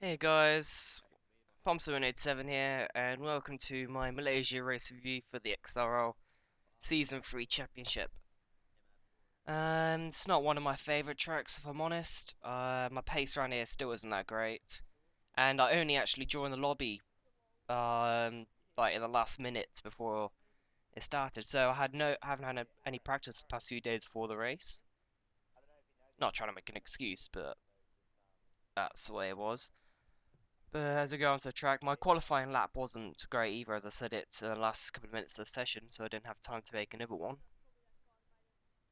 Hey guys, Pomp787 here, and welcome to my Malaysia race review for the XRL Season 3 Championship. It's not one of my favourite tracks, if I'm honest. My pace around here still isn't that great, and I only actually joined the lobby, like in the last minute before it started, so haven't had any practice the past few days before the race. Not trying to make an excuse, but that's the way it was. But as I go onto the track, my qualifying lap wasn't great either, as I said it the last couple of minutes of the session, so I didn't have time to make another one.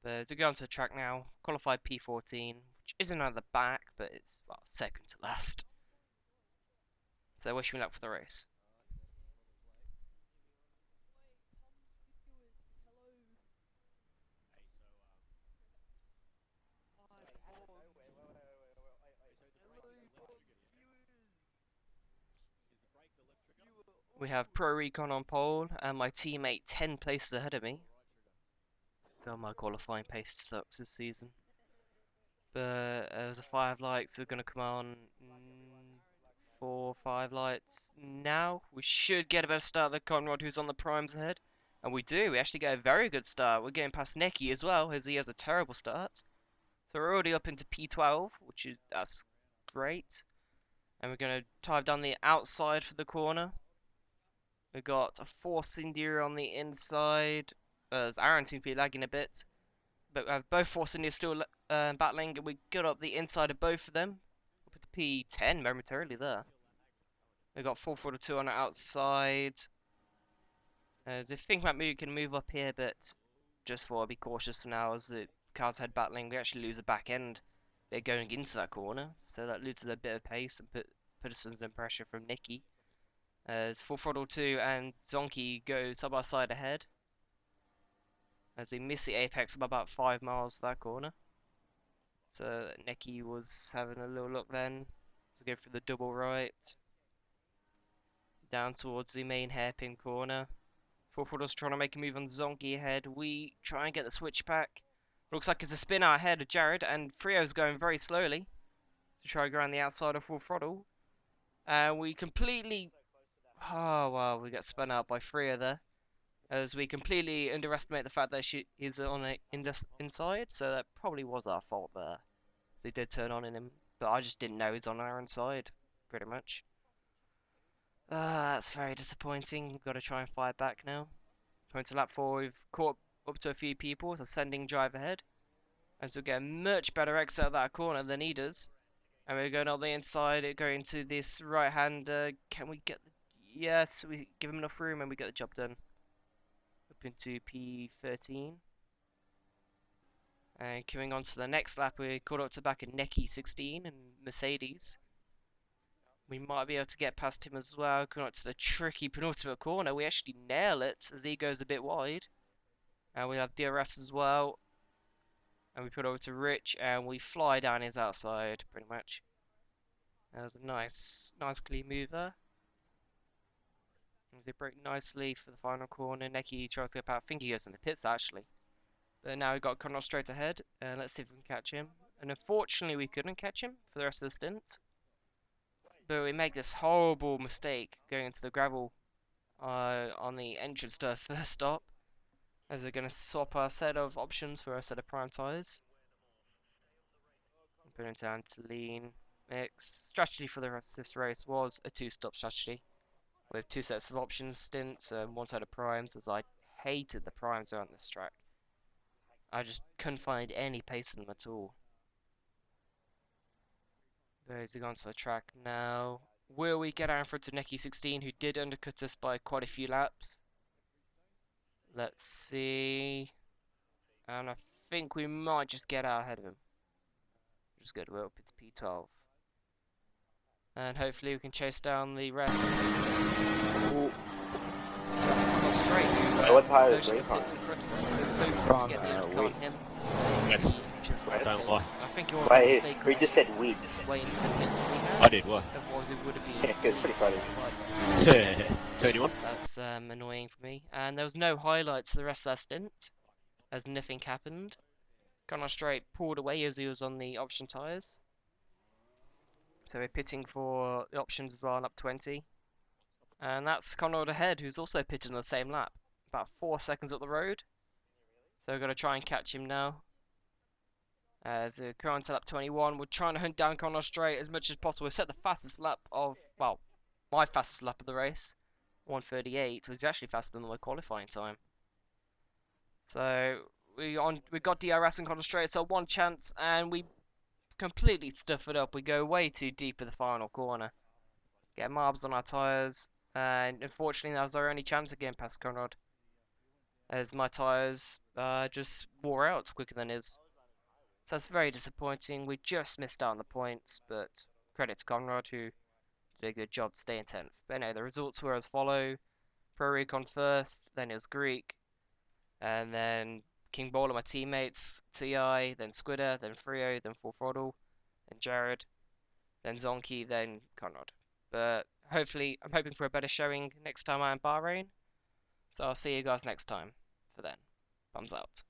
But as I go onto the track now, qualified P14, which isn't at the back, but it's, well, second to last. So wish me luck for the race. We have Pro Recon on pole, and my teammate 10 places ahead of me. God, my qualifying pace sucks this season. But there's a 5 lights are going to come on. 4, 5 lights now. We should get a better start than Conrad, who's on the primes ahead. And we do. We actually get a very good start. We're getting past Neki as well, as he has a terrible start. So we're already up into P12, that's great. And we're going to dive down the outside for the corner. We've got a Force India on the inside. As Aaron seems to be lagging a bit. But we have both Force Indias still battling, and we got up the inside of both of them. Up into P10 momentarily there. We've got 442 on the outside. As if think about moving, can move up here, but just thought I'd be cautious for now as the cars head battling. We actually lose the back end. They're going into that corner, so that loses a bit of pace and put us under pressure from Nicky. As full throttle 2 and Zonky go side by side ahead. As we miss the apex by about 5 miles to that corner. So Nicky was having a little look then. To go for the double right. Down towards the main hairpin corner. Full trying to make a move on Zonky ahead. We try and get the switch back. Looks like it's a spin out ahead of Jared, and Frio's going very slowly to try and go around the outside of full throttle. We completely... Oh, wow, we got spun out by Frio there. As we completely underestimate the fact that he's on the inside, so that probably was our fault there. So he did turn on in him, but I just didn't know he's on our inside, pretty much. That's very disappointing. We've got to try and fight back now. Going to lap 4, we've caught up to a few people. It's a sending drive ahead. As we get a much better exit out of that corner than he does. And we're going on the inside, going to this right-hander. Can we get the... Yes, we give him enough room and we get the job done. Up into P13. And coming on to the next lap, we caught up to back at Neki 16 and Mercedes. We might be able to get past him as well. Going up to the tricky penultimate corner. We actually nail it as he goes a bit wide. And we have DRS as well. And we put over to Rich and we fly down his outside pretty much. That was a nice clean move there. They break nicely for the final corner. Neki tries to go out. I think he goes in the pits actually. But now we've got Connor straight ahead. And let's see if we can catch him. And unfortunately we couldn't catch him for the rest of the stint. But we make this horrible mistake going into the gravel on the entrance to our first stop. As we're going to swap our set of options for a set of prime tyres. Put him down to lean. Mix. Strategy for the rest of this race was a 2-stop strategy. With 2 sets of options, stints, and 1 set of primes, as I hated the primes around this track. I just couldn't find any pace in them at all. There's he gone to the track now. Will we get out in front of Neki 16, who did undercut us by quite a few laps? Let's see. And I think we might just get out ahead of him. Which is good, we're up into P12. And hopefully we can chase down the rest. That's Connor Straight who what tire is the Ray pits in front of us. He was hoping to get the undercut on him. Yes. Just I don't lie. I think he was a Why? mistake. We just said weeds. Way into the pits that we had. I did, what? Otherwise it would have been Yeah, it's pretty funny. To anyone? That's annoying for me. And there was no highlights for the rest of that stint, as nothing happened. Connor Straight pulled away as he was on the option tyres. So we're pitting for the options as well on lap 20. And that's Conrad ahead, who's also pitted on the same lap. About 4 seconds up the road. So we're going to try and catch him now. As we're on to lap 21, we're trying to hunt down Conrad straight as much as possible. We've set the fastest lap of, well, my fastest lap of the race. 1:38 was actually faster than my qualifying time. So we got DRS and Conrad straight, so one chance, and we completely stuff it up. We go way too deep in the final corner. Get marbs on our tyres, and unfortunately that was our only chance of getting past Conrad, as my tyres just wore out quicker than his. So that's very disappointing. We just missed out on the points, but credit to Conrad, who did a good job to stay in 10th. But anyway, the results were as follow. Pro Recon first, then it was Greek, and then King Bowler, my teammates, TI, then Squidder, then Frio, then Full Throttle, then Jared, then Zonky, then Conrad. But hopefully, I'm hoping for a better showing next time I'm in Bahrain. So I'll see you guys next time. For then, thumbs out.